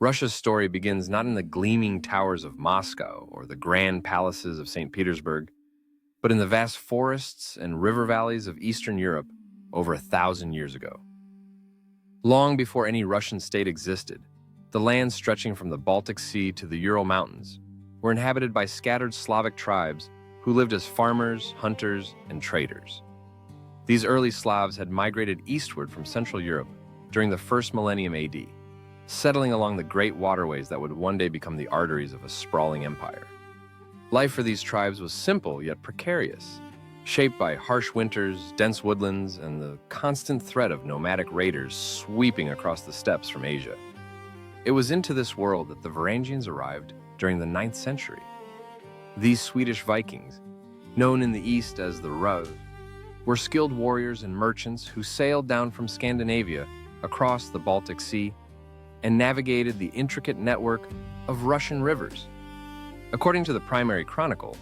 Russia's story begins not in the gleaming towers of Moscow or the grand palaces of St. Petersburg, but in the vast forests and river valleys of Eastern Europe over 1,000 years ago. Long before any Russian state existed, the lands stretching from the Baltic Sea to the Ural Mountains were inhabited by scattered Slavic tribes who lived as farmers, hunters, and traders. These early Slavs had migrated eastward from Central Europe during the first millennium AD, settling along the great waterways that would one day become the arteries of a sprawling empire. Life for these tribes was simple yet precarious, shaped by harsh winters, dense woodlands, and the constant threat of nomadic raiders sweeping across the steppes from Asia. It was into this world that the Varangians arrived during the 9th century. These Swedish Vikings, known in the East as the Rus, were skilled warriors and merchants who sailed down from Scandinavia across the Baltic Sea and navigated the intricate network of Russian rivers. According to the primary chronicle,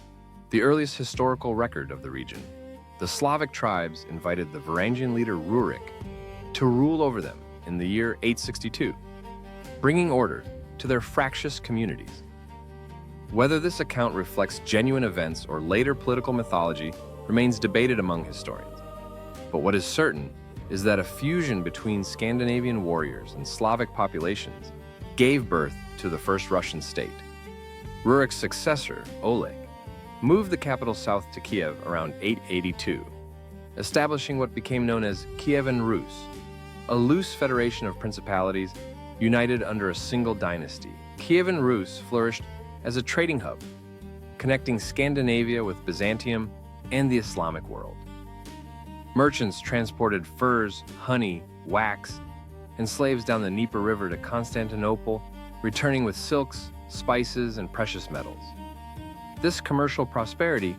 the earliest historical record of the region, the Slavic tribes invited the Varangian leader Rurik to rule over them in the year 862, bringing order to their fractious communities. Whether this account reflects genuine events or later political mythology remains debated among historians. But what is certain is that a fusion between Scandinavian warriors and Slavic populations gave birth to the first Russian state. Rurik's successor, Oleg, moved the capital south to Kiev around 882, establishing what became known as Kievan Rus, a loose federation of principalities united under a single dynasty. Kievan Rus flourished as a trading hub, connecting Scandinavia with Byzantium and the Islamic world. Merchants transported furs, honey, wax, and slaves down the Dnieper River to Constantinople, returning with silks, spices, and precious metals. This commercial prosperity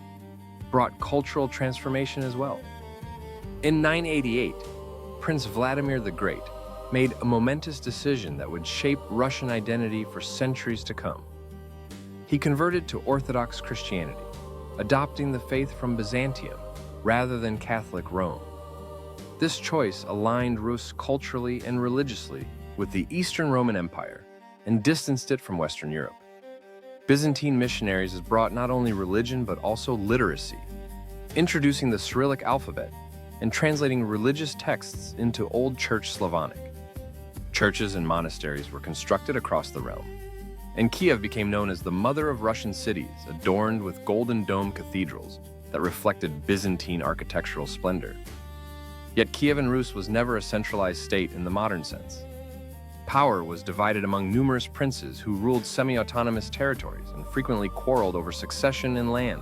brought cultural transformation as well. In 988, Prince Vladimir the Great made a momentous decision that would shape Russian identity for centuries to come. He converted to Orthodox Christianity, adopting the faith from Byzantium rather than Catholic Rome. This choice aligned Rus culturally and religiously with the Eastern Roman Empire and distanced it from Western Europe. Byzantine missionaries brought not only religion but also literacy, introducing the Cyrillic alphabet and translating religious texts into Old Church Slavonic. Churches and monasteries were constructed across the realm, and Kiev became known as the mother of Russian cities, adorned with golden dome cathedrals that reflected Byzantine architectural splendor. Yet Kievan Rus was never a centralized state in the modern sense. Power was divided among numerous princes who ruled semi-autonomous territories and frequently quarreled over succession and land.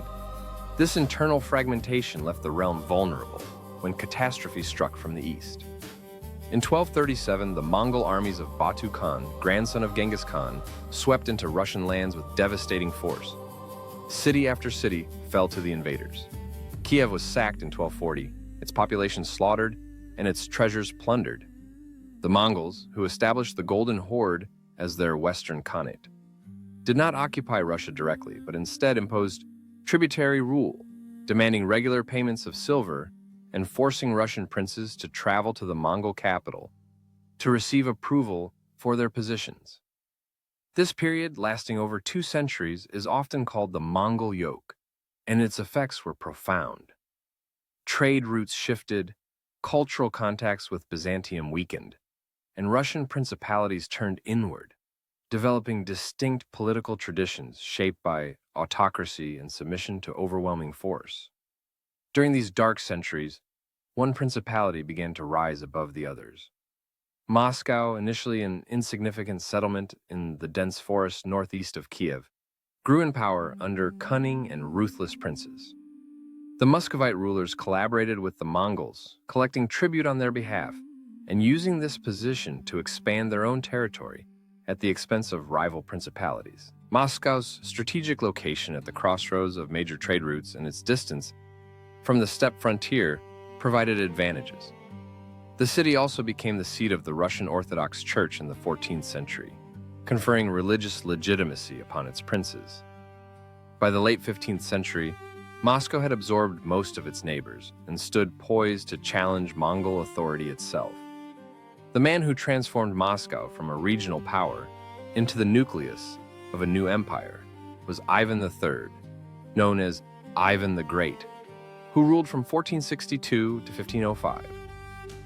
This internal fragmentation left the realm vulnerable when catastrophe struck from the east. In 1237, the Mongol armies of Batu Khan, grandson of Genghis Khan, swept into Russian lands with devastating force. City after city fell to the invaders. Kiev was sacked in 1240, its population slaughtered, and its treasures plundered. The Mongols, who established the Golden Horde as their Western Khanate, did not occupy Russia directly, but instead imposed tributary rule, demanding regular payments of silver and forcing Russian princes to travel to the Mongol capital to receive approval for their positions. This period, lasting over 2 centuries, is often called the Mongol yoke, and its effects were profound. Trade routes shifted, cultural contacts with Byzantium weakened, and Russian principalities turned inward, developing distinct political traditions shaped by autocracy and submission to overwhelming force. During these dark centuries, one principality began to rise above the others. Moscow, initially an insignificant settlement in the dense forest northeast of Kiev, grew in power under cunning and ruthless princes. The Muscovite rulers collaborated with the Mongols, collecting tribute on their behalf and using this position to expand their own territory at the expense of rival principalities. Moscow's strategic location at the crossroads of major trade routes and its distance from the steppe frontier provided advantages. The city also became the seat of the Russian Orthodox Church in the 14th century, conferring religious legitimacy upon its princes. By the late 15th century, Moscow had absorbed most of its neighbors and stood poised to challenge Mongol authority itself. The man who transformed Moscow from a regional power into the nucleus of a new empire was Ivan III, known as Ivan the Great, who ruled from 1462 to 1505.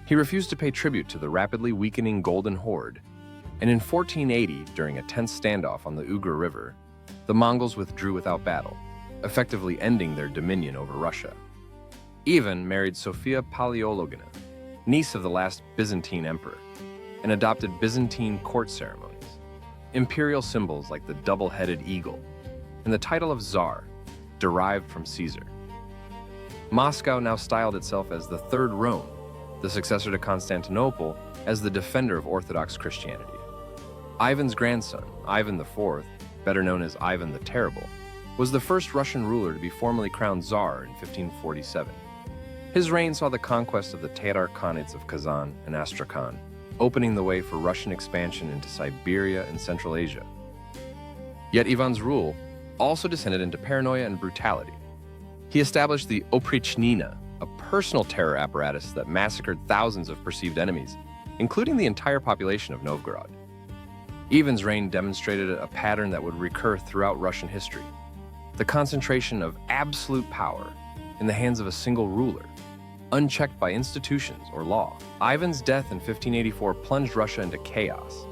He refused to pay tribute to the rapidly weakening Golden Horde, and in 1480, during a tense standoff on the Ugra River, the Mongols withdrew without battle, effectively ending their dominion over Russia. Ivan married Sophia Paleologina, niece of the last Byzantine emperor, and adopted Byzantine court ceremonies. Imperial symbols like the double-headed eagle and the title of Tsar, derived from Caesar. Moscow now styled itself as the Third Rome, the successor to Constantinople, as the defender of Orthodox Christianity. Ivan's grandson, Ivan IV, better known as Ivan the Terrible, was the first Russian ruler to be formally crowned Tsar in 1547. His reign saw the conquest of the Tatar Khanates of Kazan and Astrakhan, opening the way for Russian expansion into Siberia and Central Asia. Yet Ivan's rule also descended into paranoia and brutality. He established the Oprichnina, a personal terror apparatus that massacred thousands of perceived enemies, including the entire population of Novgorod. Ivan's reign demonstrated a pattern that would recur throughout Russian history: the concentration of absolute power in the hands of a single ruler, unchecked by institutions or law. Ivan's death in 1584 plunged Russia into chaos.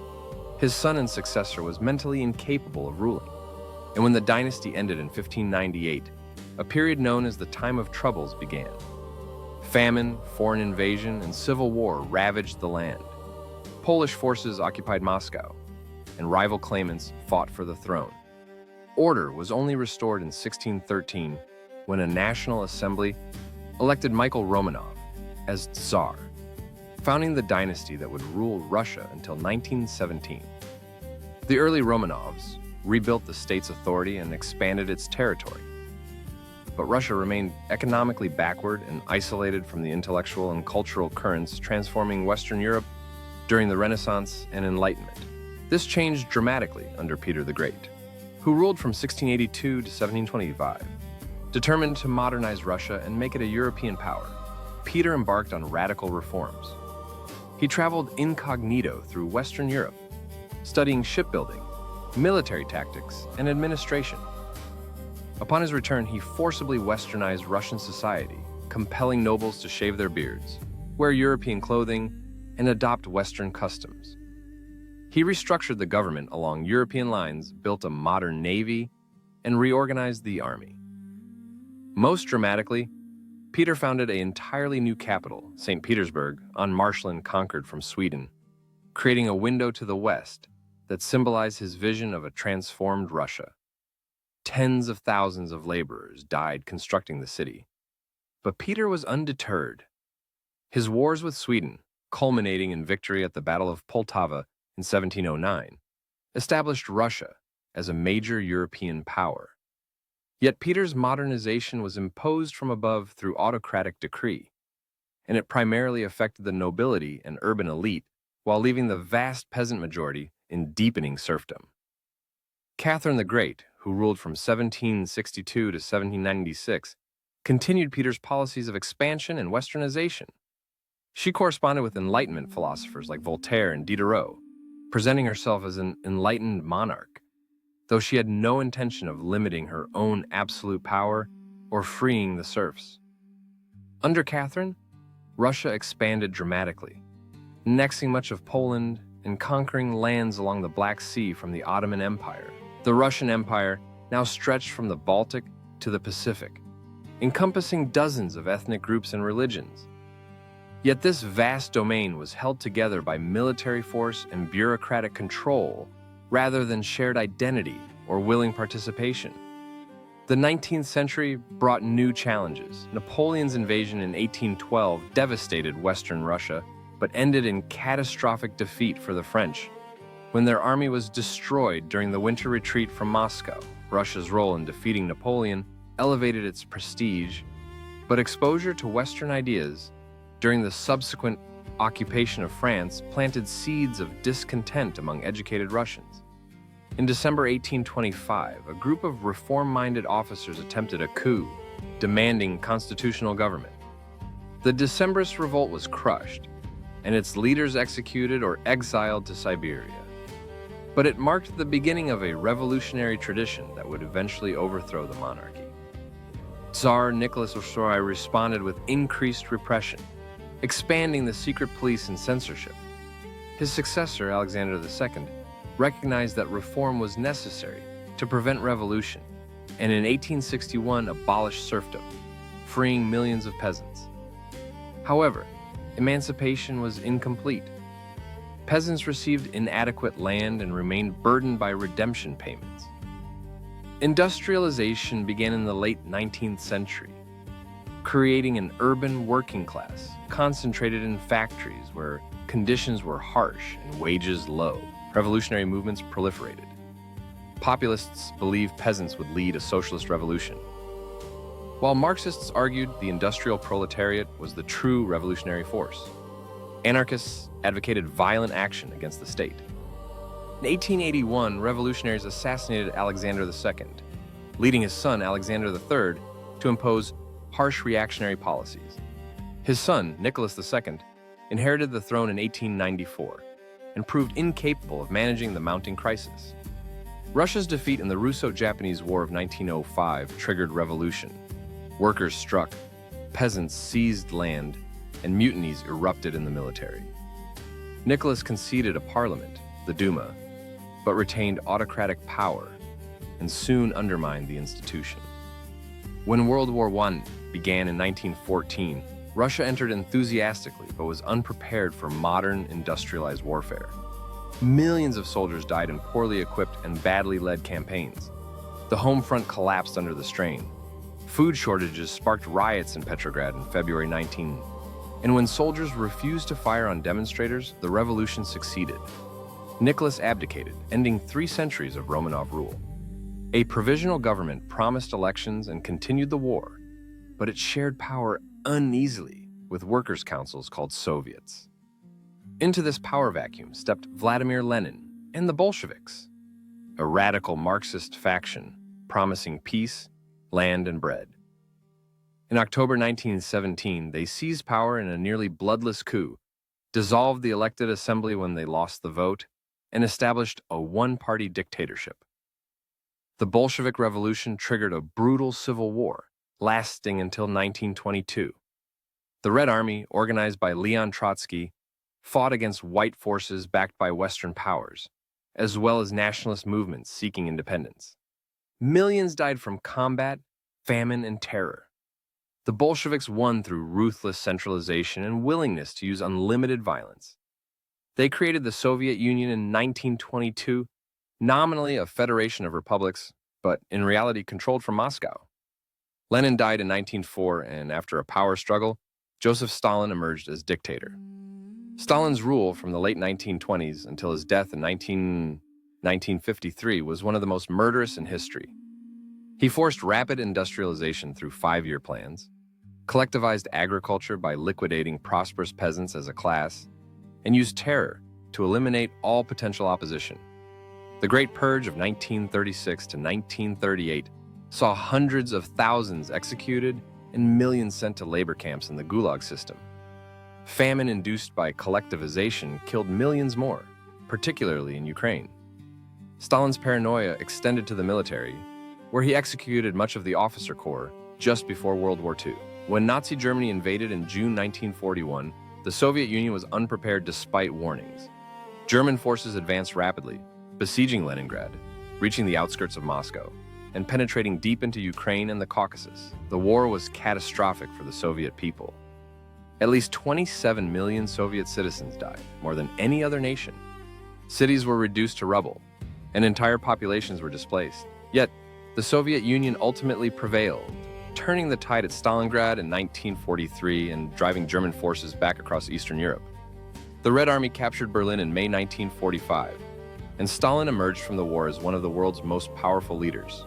His son and successor was mentally incapable of ruling, and when the dynasty ended in 1598, a period known as the Time of Troubles began. Famine, foreign invasion, and civil war ravaged the land. Polish forces occupied Moscow, and rival claimants fought for the throne. Order was only restored in 1613 when a national assembly elected Michael Romanov as Tsar, founding the dynasty that would rule Russia until 1917. The early Romanovs rebuilt the state's authority and expanded its territory. But Russia remained economically backward and isolated from the intellectual and cultural currents transforming Western Europe during the Renaissance and Enlightenment. This changed dramatically under Peter the Great, who ruled from 1682 to 1725. Determined to modernize Russia and make it a European power, Peter embarked on radical reforms. He traveled incognito through Western Europe, studying shipbuilding, military tactics, and administration. Upon his return, he forcibly westernized Russian society, compelling nobles to shave their beards, wear European clothing, and adopt Western customs. He restructured the government along European lines, built a modern navy, and reorganized the army. Most dramatically, Peter founded an entirely new capital, St. Petersburg, on marshland conquered from Sweden, creating a window to the west that symbolized his vision of a transformed Russia. Tens of thousands of laborers died constructing the city. But Peter was undeterred. His wars with Sweden, culminating in victory at the Battle of Poltava in 1709, established Russia as a major European power. Yet Peter's modernization was imposed from above through autocratic decree, and it primarily affected the nobility and urban elite while leaving the vast peasant majority in deepening serfdom. Catherine the Great, who ruled from 1762 to 1796, continued Peter's policies of expansion and westernization. She corresponded with Enlightenment philosophers like Voltaire and Diderot, presenting herself as an enlightened monarch, though she had no intention of limiting her own absolute power or freeing the serfs. Under Catherine, Russia expanded dramatically, annexing much of Poland and conquering lands along the Black Sea from the Ottoman Empire. The Russian Empire now stretched from the Baltic to the Pacific, encompassing dozens of ethnic groups and religions. Yet this vast domain was held together by military force and bureaucratic control rather than shared identity or willing participation. The 19th century brought new challenges. Napoleon's invasion in 1812 devastated Western Russia, but ended in catastrophic defeat for the French. When their army was destroyed during the winter retreat from Moscow, Russia's role in defeating Napoleon elevated its prestige, but exposure to Western ideas during the subsequent occupation of France planted seeds of discontent among educated Russians. In December 1825, a group of reform-minded officers attempted a coup, demanding constitutional government. The Decembrist revolt was crushed, and its leaders executed or exiled to Siberia. But it marked the beginning of a revolutionary tradition that would eventually overthrow the monarchy. Tsar Nicholas II responded with increased repression, expanding the secret police and censorship. His successor, Alexander II, recognized that reform was necessary to prevent revolution, and in 1861 abolished serfdom, freeing millions of peasants. However, emancipation was incomplete. Peasants received inadequate land and remained burdened by redemption payments. Industrialization began in the late 19th century, creating an urban working class concentrated in factories where conditions were harsh and wages low. Revolutionary movements proliferated. Populists believed peasants would lead a socialist revolution, while Marxists argued the industrial proletariat was the true revolutionary force. Anarchists advocated violent action against the state. In 1881, revolutionaries assassinated Alexander II, leading his son Alexander III to impose harsh reactionary policies. His son, Nicholas II, inherited the throne in 1894 and proved incapable of managing the mounting crisis. Russia's defeat in the Russo-Japanese War of 1905 triggered revolution. Workers struck, peasants seized land, and mutinies erupted in the military. Nicholas conceded a parliament, the Duma, but retained autocratic power and soon undermined the institution. When World War I began in 1914, Russia entered enthusiastically but was unprepared for modern industrialized warfare. Millions of soldiers died in poorly equipped and badly led campaigns. The home front collapsed under the strain. Food shortages sparked riots in Petrograd in February 19. And when soldiers refused to fire on demonstrators, the revolution succeeded. Nicholas abdicated, ending 3 centuries of Romanov rule. A provisional government promised elections and continued the war, but it shared power uneasily with workers' councils called Soviets. Into this power vacuum stepped Vladimir Lenin and the Bolsheviks, a radical Marxist faction promising peace, land, and bread. In October 1917, they seized power in a nearly bloodless coup, dissolved the elected assembly when they lost the vote, and established a one-party dictatorship. The Bolshevik Revolution triggered a brutal civil war, lasting until 1922. The Red Army, organized by Leon Trotsky, fought against white forces backed by Western powers, as well as nationalist movements seeking independence. Millions died from combat, famine, and terror. The Bolsheviks won through ruthless centralization and willingness to use unlimited violence. They created the Soviet Union in 1922, nominally a federation of republics, but in reality controlled from Moscow. Lenin died in 1904, and after a power struggle, Joseph Stalin emerged as dictator. Stalin's rule from the late 1920s until his death in 1953 was one of the most murderous in history. He forced rapid industrialization through 5-year plans, collectivized agriculture by liquidating prosperous peasants as a class, and used terror to eliminate all potential opposition. The Great Purge of 1936 to 1938 saw hundreds of thousands executed and millions sent to labor camps in the Gulag system. Famine induced by collectivization killed millions more, particularly in Ukraine. Stalin's paranoia extended to the military, where he executed much of the officer corps just before World War II. When Nazi Germany invaded in June 1941, the Soviet Union was unprepared despite warnings. German forces advanced rapidly, besieging Leningrad, reaching the outskirts of Moscow, and penetrating deep into Ukraine and the Caucasus. The war was catastrophic for the Soviet people. At least 27 million Soviet citizens died, more than any other nation. Cities were reduced to rubble, and entire populations were displaced. Yet, the Soviet Union ultimately prevailed, turning the tide at Stalingrad in 1943 and driving German forces back across Eastern Europe. The Red Army captured Berlin in May 1945, and Stalin emerged from the war as one of the world's most powerful leaders.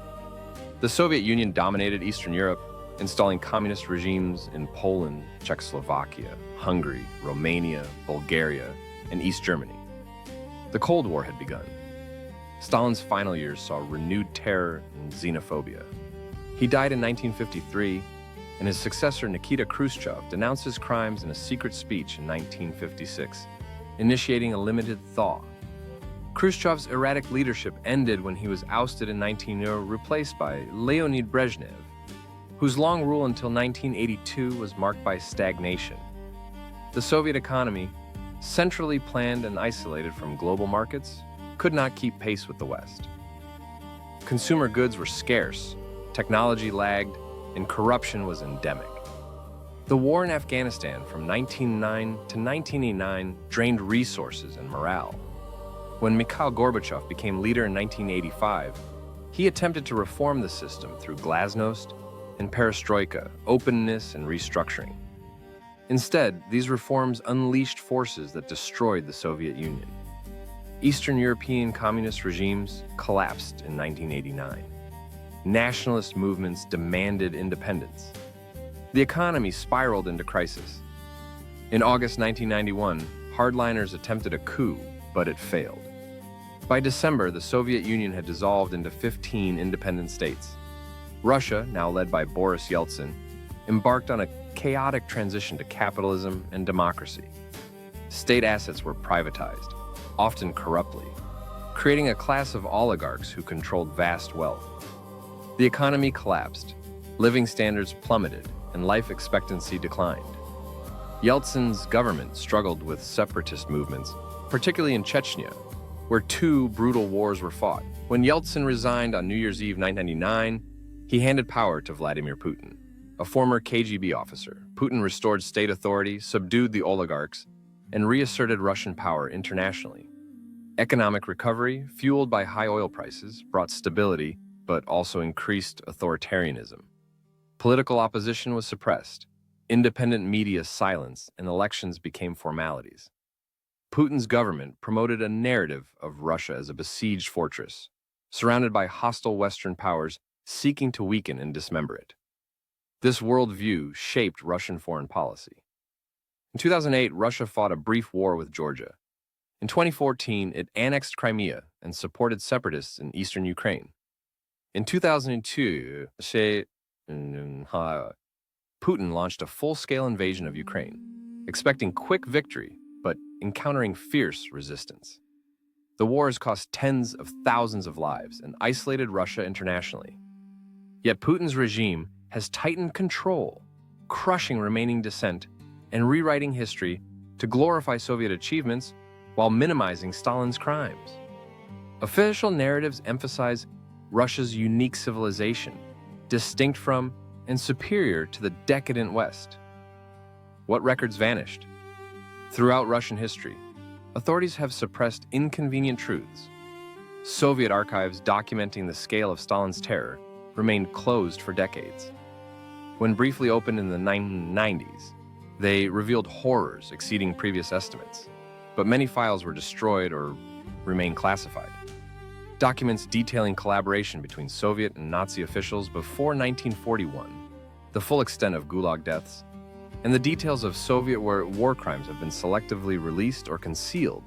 The Soviet Union dominated Eastern Europe, installing communist regimes in Poland, Czechoslovakia, Hungary, Romania, Bulgaria, and East Germany. The Cold War had begun. Stalin's final years saw renewed terror and xenophobia. He died in 1953, and his successor Nikita Khrushchev denounced his crimes in a secret speech in 1956, initiating a limited thaw. Khrushchev's erratic leadership ended when he was ousted in 1900, replaced by Leonid Brezhnev, whose long rule until 1982 was marked by stagnation. The Soviet economy, centrally planned and isolated from global markets, could not keep pace with the West. Consumer goods were scarce, technology lagged, and corruption was endemic. The war in Afghanistan from 1909 to 1989 drained resources and morale. When Mikhail Gorbachev became leader in 1985, he attempted to reform the system through glasnost and perestroika, openness and restructuring. Instead, these reforms unleashed forces that destroyed the Soviet Union. Eastern European communist regimes collapsed in 1989. Nationalist movements demanded independence. The economy spiraled into crisis. In August 1991, hardliners attempted a coup, but it failed. By December, the Soviet Union had dissolved into 15 independent states. Russia, now led by Boris Yeltsin, embarked on a chaotic transition to capitalism and democracy. State assets were privatized, often corruptly, creating a class of oligarchs who controlled vast wealth. The economy collapsed, living standards plummeted, and life expectancy declined. Yeltsin's government struggled with separatist movements, particularly in Chechnya, where two brutal wars were fought. When Yeltsin resigned on New Year's Eve 1999, he handed power to Vladimir Putin, a former KGB officer. Putin restored state authority, subdued the oligarchs, and reasserted Russian power internationally. Economic recovery, fueled by high oil prices, brought stability, but also increased authoritarianism. Political opposition was suppressed, independent media silenced, and elections became formalities. Putin's government promoted a narrative of Russia as a besieged fortress, surrounded by hostile Western powers seeking to weaken and dismember it. This worldview shaped Russian foreign policy. In 2008, Russia fought a brief war with Georgia. In 2014, it annexed Crimea and supported separatists in eastern Ukraine. In 2002, Putin launched a full-scale invasion of Ukraine, expecting quick victory, but encountering fierce resistance. The war has cost tens of thousands of lives and isolated Russia internationally. Yet Putin's regime has tightened control, crushing remaining dissent and rewriting history to glorify Soviet achievements while minimizing Stalin's crimes. Official narratives emphasize Russia's unique civilization, distinct from and superior to the decadent West. What records vanished? Throughout Russian history, authorities have suppressed inconvenient truths. Soviet archives documenting the scale of Stalin's terror remained closed for decades. When briefly opened in the 1990s, they revealed horrors exceeding previous estimates, but many files were destroyed or remain classified. Documents detailing collaboration between Soviet and Nazi officials before 1941, the full extent of Gulag deaths, and the details of Soviet war crimes have been selectively released or concealed.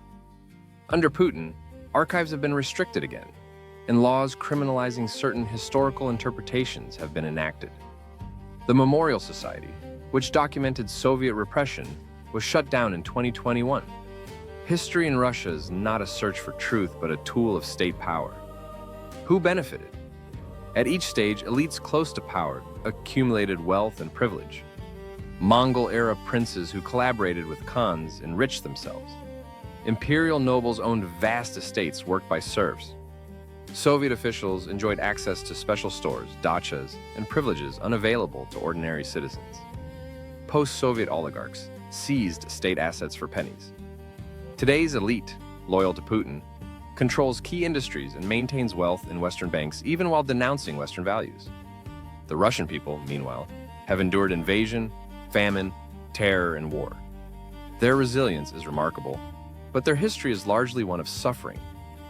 Under Putin, archives have been restricted again, and laws criminalizing certain historical interpretations have been enacted. The Memorial Society, which documented Soviet repression, was shut down in 2021. History in Russia is not a search for truth, but a tool of state power. Who benefited? At each stage, elites close to power accumulated wealth and privilege. Mongol-era princes who collaborated with Khans enriched themselves. Imperial nobles owned vast estates worked by serfs. Soviet officials enjoyed access to special stores, dachas, and privileges unavailable to ordinary citizens. Post-Soviet oligarchs seized state assets for pennies. Today's elite, loyal to Putin, controls key industries and maintains wealth in Western banks even while denouncing Western values. The Russian people, meanwhile, have endured invasion, famine, terror, and war. Their resilience is remarkable, but their history is largely one of suffering,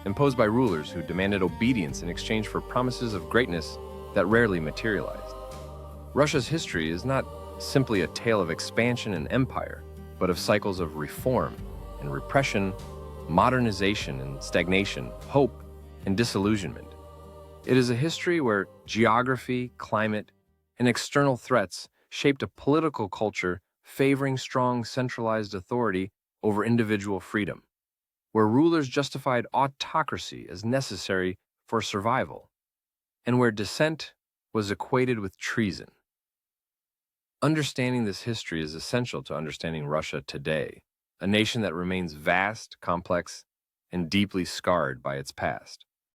imposed by rulers who demanded obedience in exchange for promises of greatness that rarely materialized. Russia's history is not simply a tale of expansion and empire, but of cycles of reform and repression, modernization and stagnation, hope and disillusionment. It is a history where geography, climate, and external threats shaped a political culture favoring strong centralized authority over individual freedom. where rulers justified autocracy as necessary for survival, and where dissent was equated with treason. Understanding this history is essential to understanding Russia today, a nation that remains vast, complex, and deeply scarred by its past.